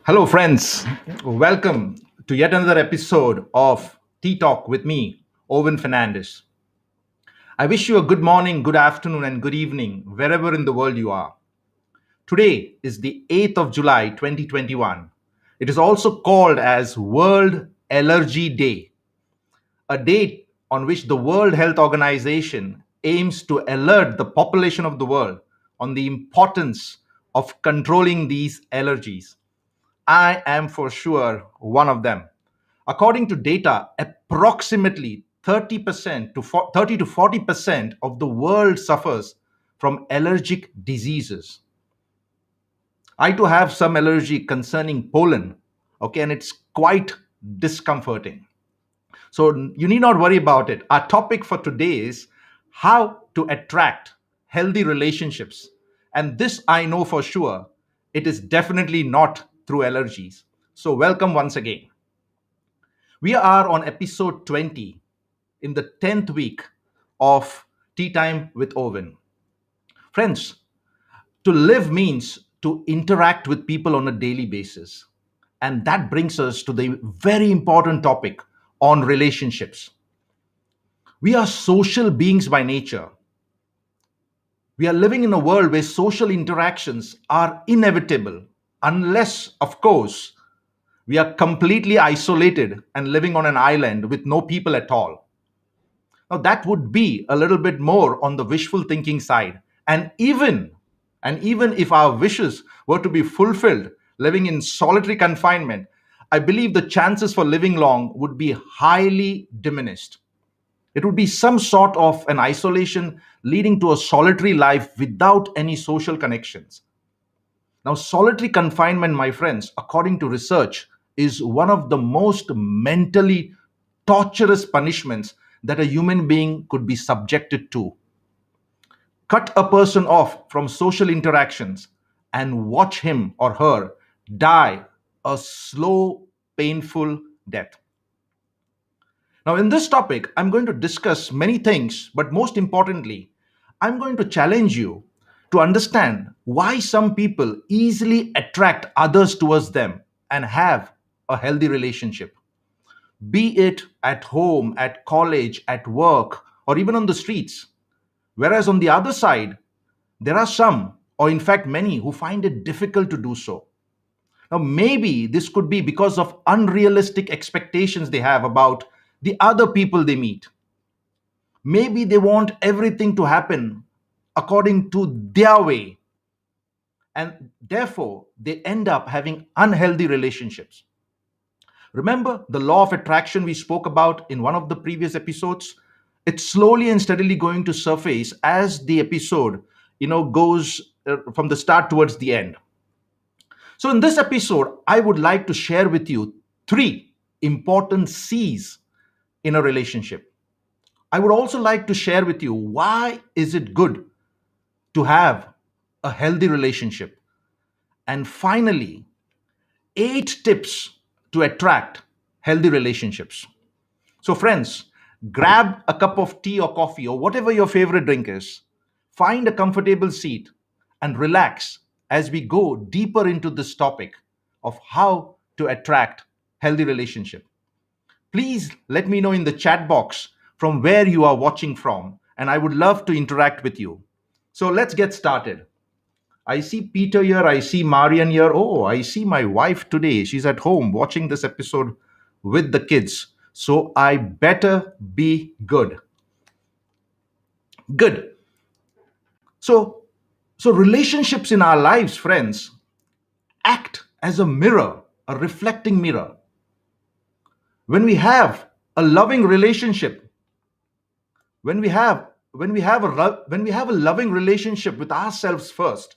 Hello, friends. Welcome to yet another episode of Tea Talk with me, Owen Fernandez. I wish you a good morning, good afternoon, and good evening wherever in the world you are. Today is the 8th of July 2021. It is also called as World Allergy Day, a date on which the World Health Organization aims to alert the population of the world on the importance of controlling these allergies. I am for sure one of them. According to data, approximately 30 to 40% of the world suffers from allergic diseases. I too have some allergy concerning pollen, okay, and it's quite discomforting. So you need not worry about it. Our topic for today is how to attract healthy relationships. And this I know for sure, it is definitely not through allergies. So welcome once again. We are on episode 20 in the 10th week of Tea Time with Owen. Friends, to live means to interact with people on a daily basis. And that brings us to the very important topic on relationships. We are social beings by nature. We are living in a world where social interactions are inevitable, unless, of course, we are completely isolated and living on an island with no people at all. Now, that would be a little bit more on the wishful thinking side. And even if our wishes were to be fulfilled, living in solitary confinement, I believe the chances for living long would be highly diminished. It would be some sort of an isolation leading to a solitary life without any social connections. Now, solitary confinement, my friends, according to research, is one of the most mentally torturous punishments that a human being could be subjected to. Cut a person off from social interactions and watch him or her die a slow, painful death. Now, in this topic, I'm going to discuss many things, but most importantly, I'm going to challenge you to understand why some people easily attract others towards them and have a healthy relationship, be it at home, at college, at work, or even on the streets. Whereas on the other side, there are some, or in fact many, who find it difficult to do so. Now, maybe this could be because of unrealistic expectations they have about the other people they meet. Maybe they want everything to happen according to their way, and therefore they end up having unhealthy relationships. Remember the law of attraction we spoke about in one of the previous episodes? It's slowly and steadily going to surface as the episode, goes from the start towards the end. So in this episode, I would like to share with you three important C's in a relationship. I would also like to share with you why is it good to have a healthy relationship. And finally, 8 tips to attract healthy relationships. So, friends, grab a cup of tea or coffee or whatever your favorite drink is, find a comfortable seat, and relax as we go deeper into this topic of how to attract healthy relationship? Please let me know in the chat box from where you are watching from, and I would love to interact with you. So let's get started. I see Peter here, I see Marian here. Oh, I see my wife today. She's at home watching this episode with the kids. So I better be good. Good. So, so relationships in our lives, friends, act as a mirror, a reflecting mirror. When we have a loving relationship, when we have a loving relationship with ourselves first,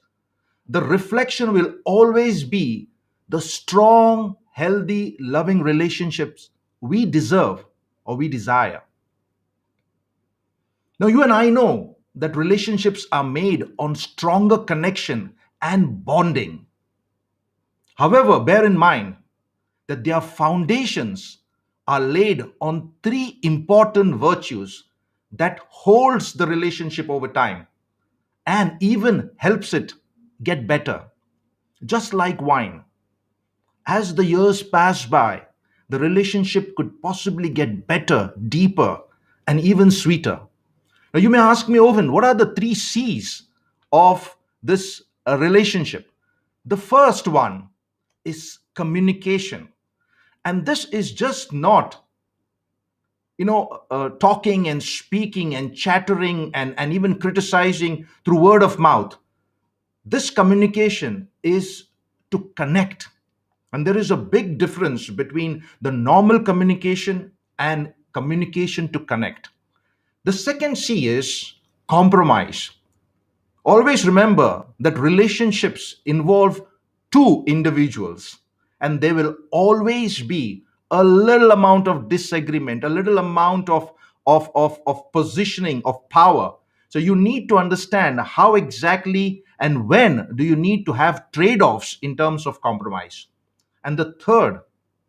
the reflection will always be the strong, healthy, loving relationships we deserve or we desire. Now, you and I know that relationships are made on stronger connection and bonding. However, bear in mind that their foundations are laid on three important virtues that holds the relationship over time and even helps it get better. Just like wine, as the years pass by, the relationship could possibly get better, deeper, and even sweeter. Now, you may ask me, Owen, what are the three C's of this relationship? The first one is communication. And this is just not, talking and speaking and chattering and even criticizing through word of mouth. This communication is to connect. And there is a big difference between the normal communication and communication to connect. The second C is compromise. Always remember that relationships involve two individuals, and there will always be a little amount of disagreement, a little amount of positioning of power. So you need to understand how exactly and when do you need to have trade-offs in terms of compromise. And the third,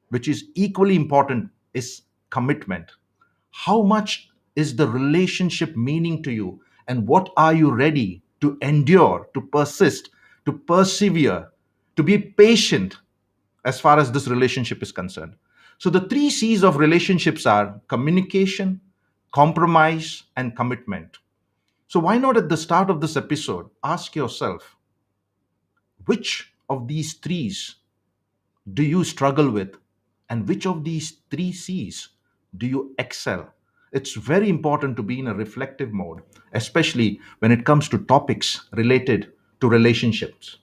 which is equally important, is commitment. How much is the relationship meaning to you? And what are you ready to endure, to persist, to persevere, to be patient as far as this relationship is concerned? So the three C's of relationships are communication, compromise, and commitment. So why not at the start of this episode, ask yourself, which of these threes do you struggle with? And which of these three C's do you excel? It's very important to be in a reflective mode, especially when it comes to topics related to relationships.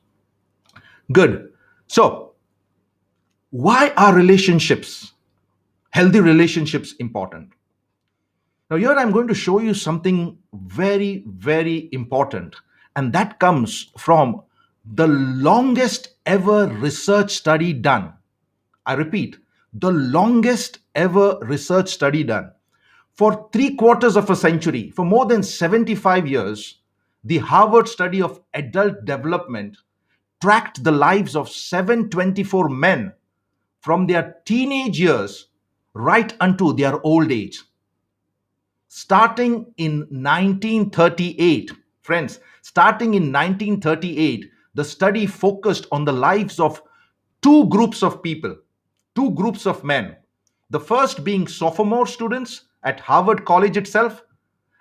Good. So, why are relationships, healthy relationships, important? Now, here I'm going to show you something very, very important, and that comes from the longest ever research study done. I repeat, the longest ever research study done. For 3/4 of a century, for more than 75 years, the Harvard study of adult development tracked the lives of 724 men from their teenage years right unto their old age. Starting in 1938, friends, starting in 1938, the study focused on the lives of two groups of people, two groups of men. The first being sophomore students at Harvard College itself,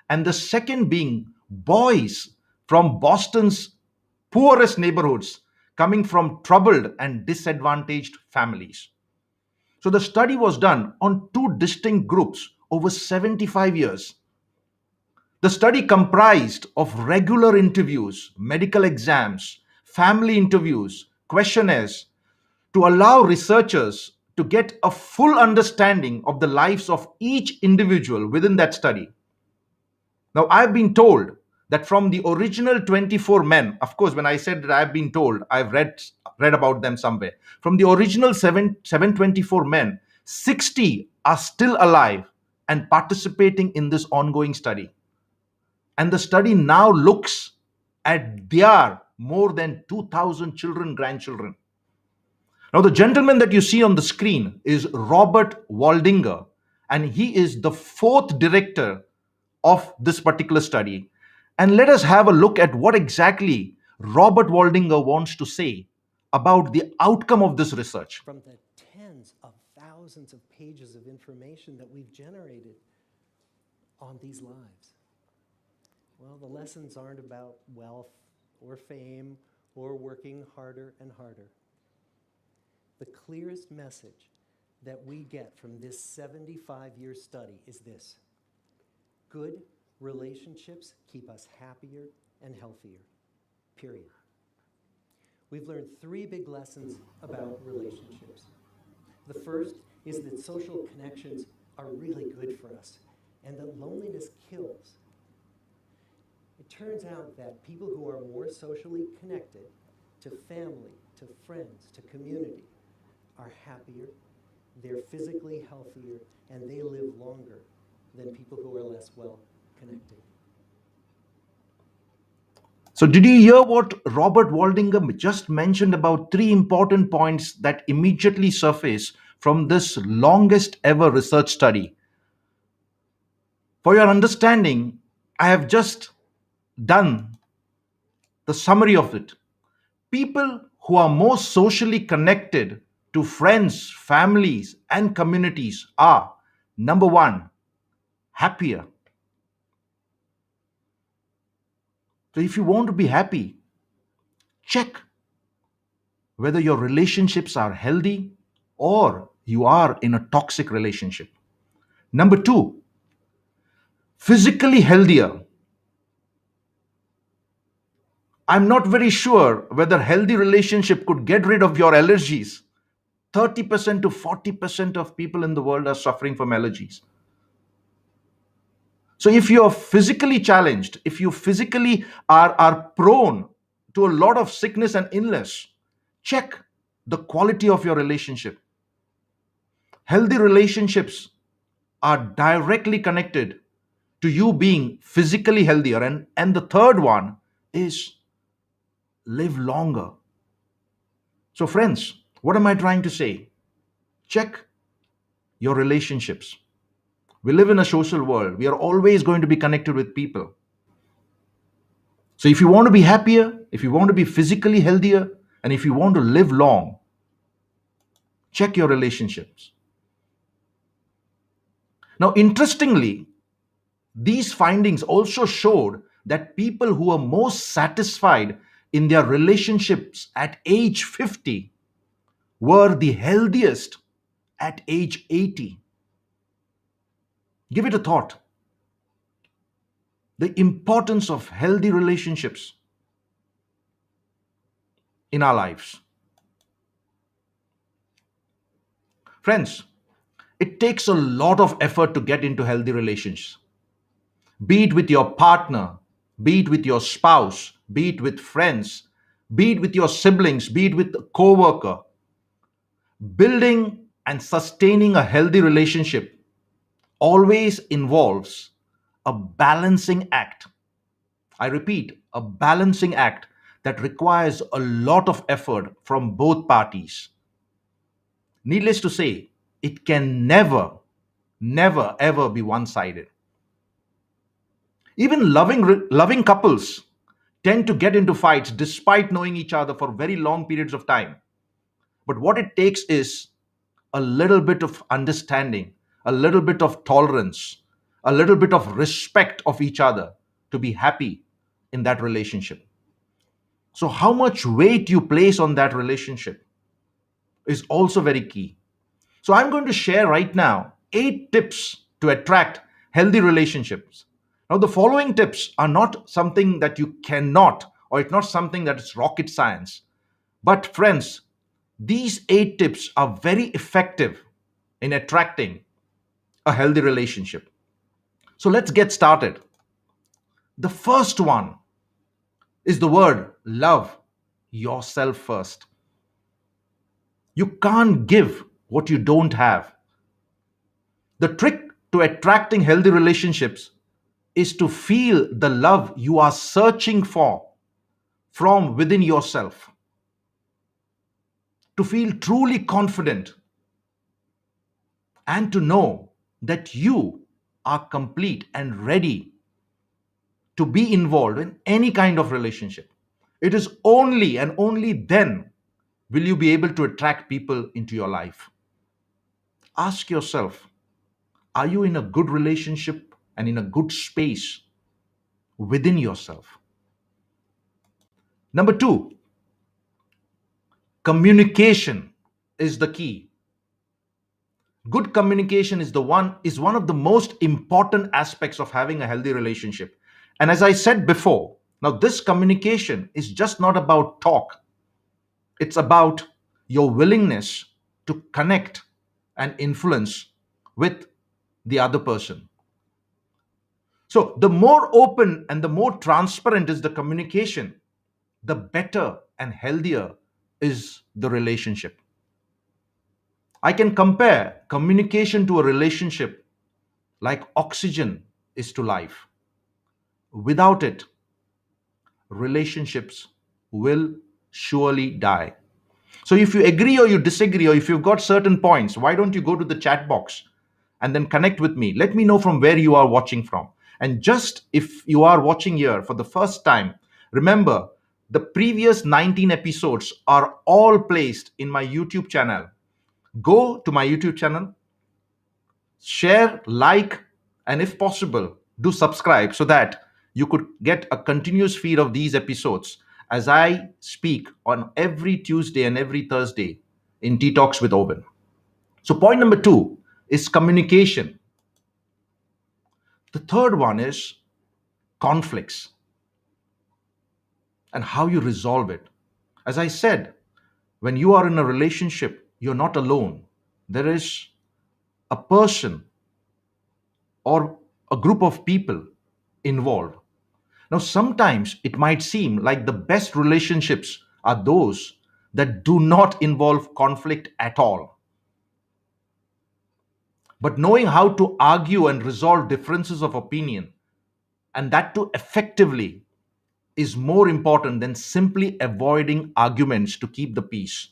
and the second being boys from Boston's poorest neighborhoods coming from troubled and disadvantaged families. So the study was done on two distinct groups over 75 years. The study comprised of regular interviews, medical exams, family interviews, questionnaires to allow researchers to get a full understanding of the lives of each individual within that study. Now, I've been told that from the original 24 men, of course, when I said that I've been told, I've read about them somewhere. From the original 724 men, 60 are still alive and participating in this ongoing study. And the study now looks at their more than 2,000 children, grandchildren. Now, the gentleman that you see on the screen is Robert Waldinger, and he is the fourth director of this particular study. And let us have a look at what exactly Robert Waldinger wants to say about the outcome of this research. From the thousands of pages of information that we've generated on these lives? Well, the lessons aren't about wealth or fame or working harder and harder. The clearest message that we get from this 75-year study is this: good relationships keep us happier and healthier, period. We've learned 3 big lessons about relationships. The first is that social connections are really good for us and that loneliness kills. It turns out that people who are more socially connected to family, to friends, to community are happier, they're physically healthier, and they live longer than people who are less well connected. So, did you hear what Robert Waldinger just mentioned about 3 important points that immediately surface from this longest ever research study? For your understanding, I have just done the summary of it. People who are most socially connected to friends, families, and communities are, number 1, happier. So if you want to be happy, check whether your relationships are healthy or you are in a toxic relationship. Number 2, physically healthier. I'm not very sure whether healthy relationship could get rid of your allergies. 30% to 40% of people in the world are suffering from allergies. So if you're physically challenged, if you physically are prone to a lot of sickness and illness, check the quality of your relationship. Healthy relationships are directly connected to you being physically healthier. And the third one is live longer. So friends, what am I trying to say? Check your relationships. We live in a social world. We are always going to be connected with people. So if you want to be happier, if you want to be physically healthier, and if you want to live long, check your relationships. Now, interestingly, these findings also showed that people who are most satisfied in their relationships at age 50 were the healthiest at age 80. Give it a thought. The importance of healthy relationships in our lives. Friends, it takes a lot of effort to get into healthy relations. Be it with your partner, be it with your spouse, be it with friends, be it with your siblings, be it with a co-worker. Building and sustaining a healthy relationship always involves a balancing act. I repeat, a balancing act that requires a lot of effort from both parties. Needless to say, it can never, never, ever be one-sided. Even loving couples tend to get into fights despite knowing each other for very long periods of time. But what it takes is a little bit of understanding, a little bit of tolerance, a little bit of respect of each other to be happy in that relationship. So, how much weight you place on that relationship is also very key. So, I'm going to share right now 8 tips to attract healthy relationships. Now, the following tips are not something that you cannot, or it's not something that is rocket science. But, friends, these 8 tips are very effective in attracting a healthy relationship. So, let's get started. The first one is the word love yourself first. You can't give what you don't have. The trick to attracting healthy relationships is to feel the love you are searching for from within yourself. To feel truly confident and to know that you are complete and ready to be involved in any kind of relationship. It is only and only then will you be able to attract people into your life. Ask yourself, are you in a good relationship and in a good space within yourself? Number two, communication is the key. Good communication is one of the most important aspects of having a healthy relationship. And as I said before, now this communication is just not about talk. It's about your willingness to connect and influence with the other person. So the more open and the more transparent is the communication, the better and healthier is the relationship. I can compare communication to a relationship like oxygen is to life. Without it, relationships will surely die. So if you agree or you disagree, or if you've got certain points, why don't you go to the chat box and then connect with me? Let me know from where you are watching from. And just if you are watching here for the first time, remember the previous 19 episodes are all placed in my YouTube channel. Go to my YouTube channel, share, like, and if possible, do subscribe so that you could get a continuous feed of these episodes as I speak on every Tuesday and every Thursday in Tea Talks with Owen. So, point number two is communication. The third one is conflicts and how you resolve it. As I said, when you are in a relationship, you're not alone. There is a person or a group of people involved. Now, sometimes it might seem like the best relationships are those that do not involve conflict at all. But knowing how to argue and resolve differences of opinion, and that too effectively, is more important than simply avoiding arguments to keep the peace.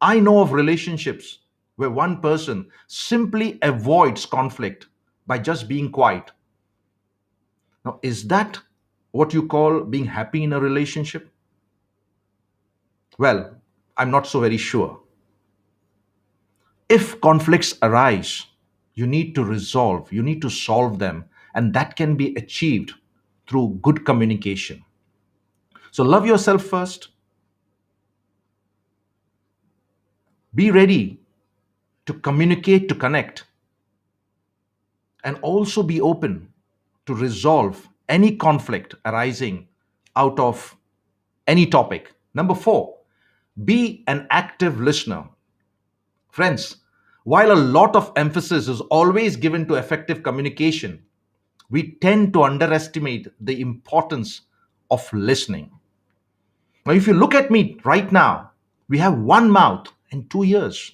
I know of relationships where one person simply avoids conflict by just being quiet. Now, is that what you call being happy in a relationship? Well, I'm not so very sure. If conflicts arise, you need to resolve, you need to solve them, and that can be achieved through good communication. So, love yourself first, be ready to communicate, to connect, and also be open to resolve any conflict arising out of any topic. Number four, be an active listener. Friends, while a lot of emphasis is always given to effective communication, we tend to underestimate the importance of listening. Now, if you look at me right now, we have one mouth and two ears.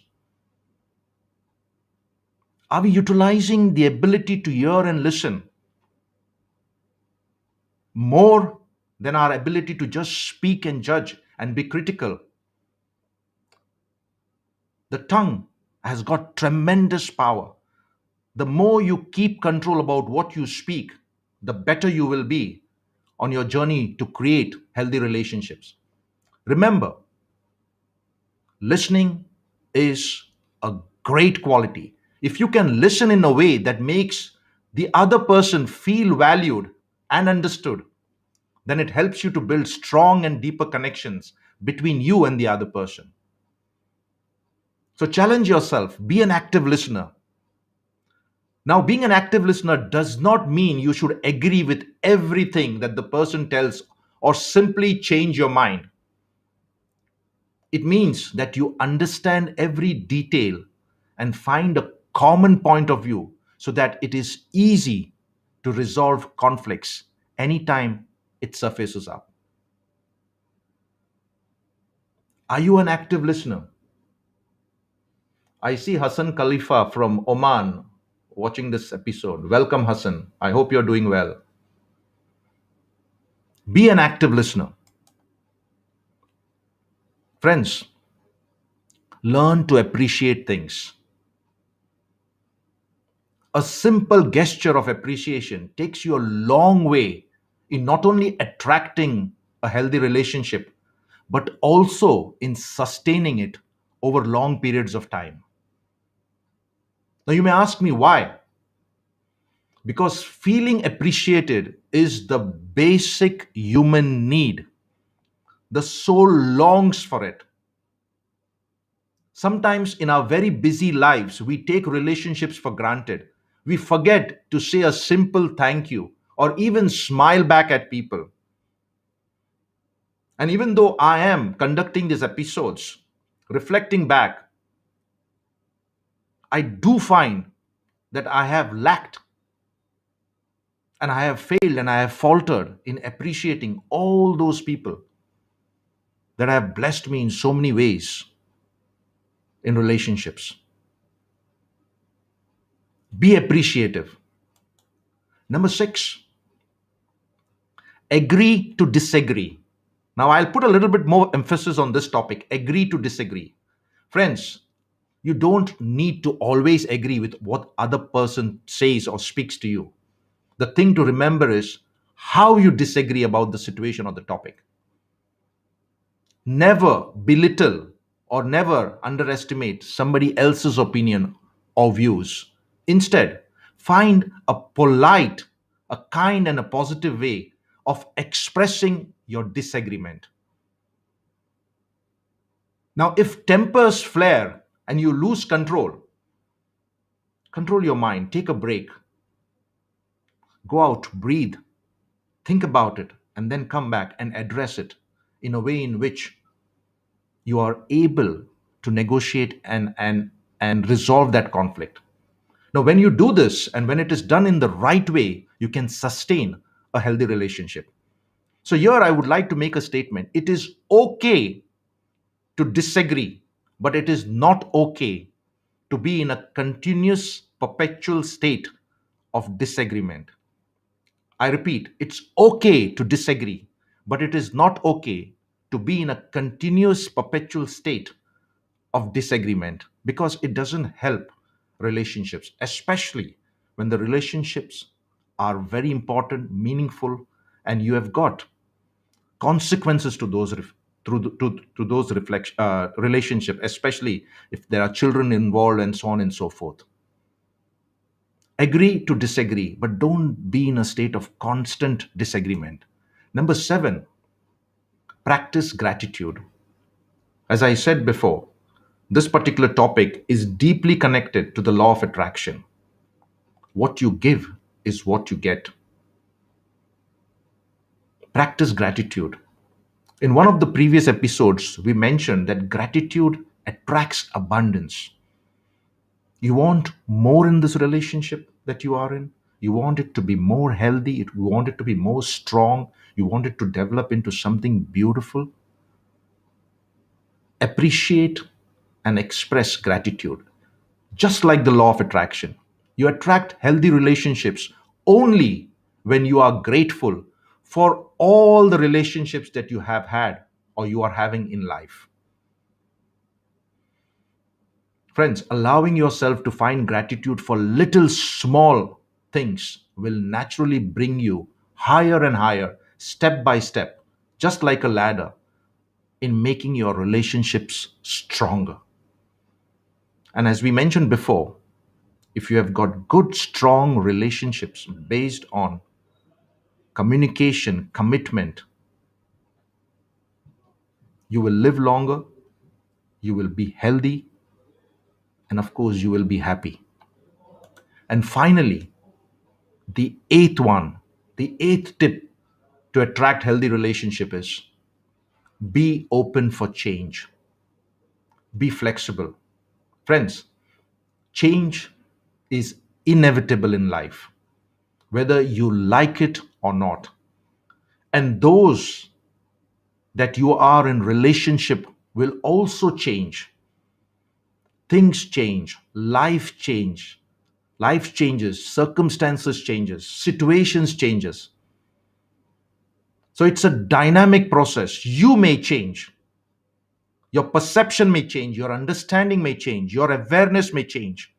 Are we utilizing the ability to hear and listen more than our ability to just speak and judge and be critical? The tongue has got tremendous power. The more you keep control about what you speak, the better you will be on your journey to create healthy relationships. Remember, listening is a great quality. If you can listen in a way that makes the other person feel valued and understood, then it helps you to build strong and deeper connections between you and the other person. So challenge yourself, be an active listener. Now, being an active listener does not mean you should agree with everything that the person tells or simply change your mind. It means that you understand every detail and find a common point of view so that it is easy to resolve conflicts anytime it surfaces up. Are you an active listener? I see Hassan Khalifa from Oman watching this episode. Welcome, Hassan. I hope you're doing well. Be an active listener. Friends, learn to appreciate things. A simple gesture of appreciation takes you a long way in not only attracting a healthy relationship, but also in sustaining it over long periods of time. Now, you may ask me why. Because feeling appreciated is the basic human need. The soul longs for it. Sometimes in our very busy lives, we take relationships for granted. We forget to say a simple thank you or even smile back at people. And even though I am conducting these episodes, reflecting back, I do find that I have lacked and I have failed and I have faltered in appreciating all those people that have blessed me in so many ways in relationships. Be appreciative. Number 6, agree to disagree. Now, I'll put a little bit more emphasis on this topic, agree to disagree. Friends, you don't need to always agree with what other person says or speaks to you. The thing to remember is how you disagree about the situation or the topic. Never belittle or never underestimate somebody else's opinion or views. Instead, find a polite, a kind, and a positive way of expressing your disagreement. Now, if tempers flare and you lose control, control your mind, take a break, go out, breathe, think about it, and then come back and address it in a way in which you are able to negotiate and resolve that conflict. Now, when you do this and when it is done in the right way, you can sustain a healthy relationship. So, here I would like to make a statement. It is okay to disagree, but it is not okay to be in a continuous, perpetual state of disagreement. I repeat, it's okay to disagree, but it is not okay to be in a continuous, perpetual state of disagreement because it doesn't help relationships, especially when the relationships are very important, meaningful, and you have got consequences to those to those relationship, especially if there are children involved and so on and so forth. Agree to disagree, but don't be in a state of constant disagreement. Number 7, practice gratitude. As I said before, this particular topic is deeply connected to the law of attraction. What you give is what you get. Practice gratitude. In one of the previous episodes, we mentioned that gratitude attracts abundance. You want more in this relationship that you are in. You want it to be more healthy. You want it to be more strong. You want it to develop into something beautiful. Appreciate and express gratitude. Just like the law of attraction, you attract healthy relationships only when you are grateful for all the relationships that you have had or you are having in life. Friends, allowing yourself to find gratitude for little small things will naturally bring you higher and higher, step by step, just like a ladder, in making your relationships stronger. And as we mentioned before, if you have got good, strong relationships based on communication, commitment, you will live longer, you will be healthy, and of course, you will be happy. And finally, the eighth one, the eighth tip to attract healthy relationship is be open for change. Be flexible. Friends, change is inevitable in life, whether you like it or not. And those that you are in relationship will also change. Things change, life changes, circumstances changes, situations changes. So it's a dynamic process. You may change. Your perception may change, your understanding may change, your awareness may change.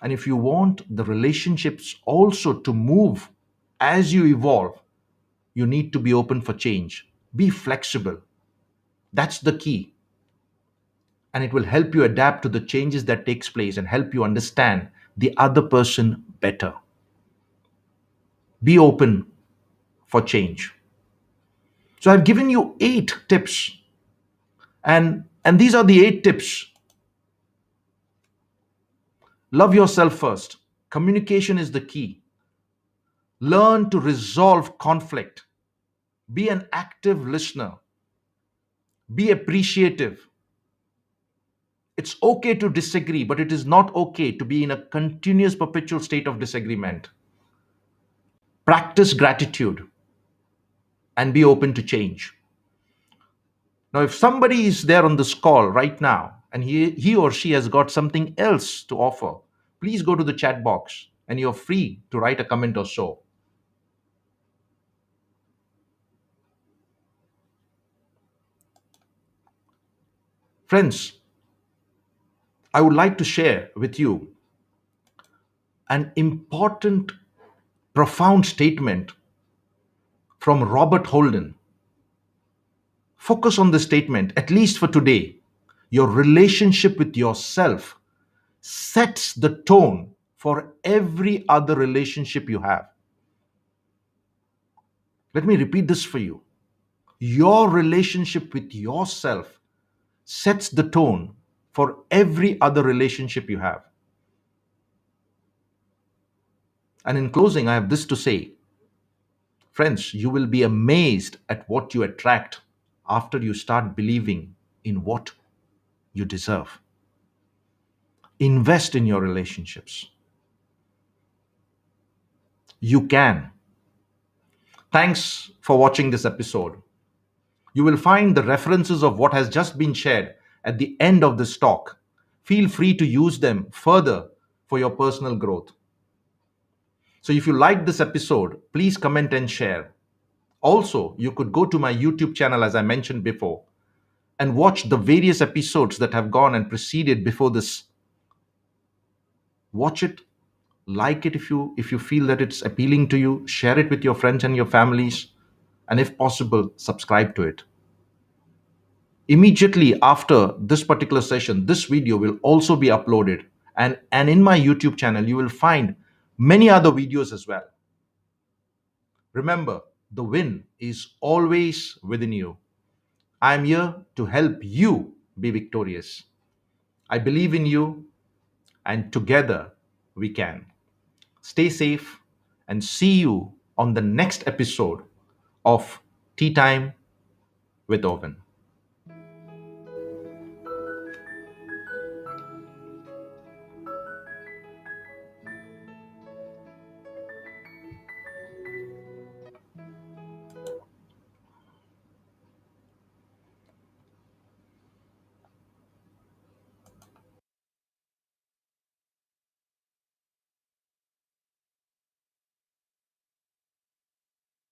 And if you want the relationships also to move as you evolve, you need to be open for change. Be flexible. That's the key. and it will help you adapt to the changes that takes place and help you understand the other person better. Be open for change. So I've given you 8 tips, and these are the 8 tips. Love yourself first. Communication is the key. Learn to resolve conflict. Be an active listener. Be appreciative. It's okay to disagree, but it is not okay to be in a continuous perpetual state of disagreement. Practice gratitude and be open to change. Now, if somebody is there on this call right now and he or she has got something else to offer, please go to the chat box and you're free to write a comment or so. Friends, I would like to share with you an important, profound statement from Robert Holden. Focus on this statement, at least for today. Your relationship with yourself sets the tone for every other relationship you have. Let me repeat this for you. Your relationship with yourself sets the tone for every other relationship you have. And in closing, I have this to say. Friends, you will be amazed at what you attract after you start believing in what you deserve. Invest in your relationships. You can. Thanks for watching this episode. You will find the references of what has just been shared at the end of this talk. Feel free to use them further for your personal growth. So if you liked this episode, please comment and share. Also, you could go to my YouTube channel, as I mentioned before, and watch the various episodes that have gone and preceded before this. Watch it, like it if you feel that it's appealing to you, share it with your friends and your families, and if possible, subscribe to it. Immediately after this particular session, this video will also be uploaded, and in my YouTube channel, you will find many other videos as well. Remember, the win is always within you. I am here to help you be victorious. I believe in you, and together we can. Stay safe and see you on the next episode of Tea Time with Owen.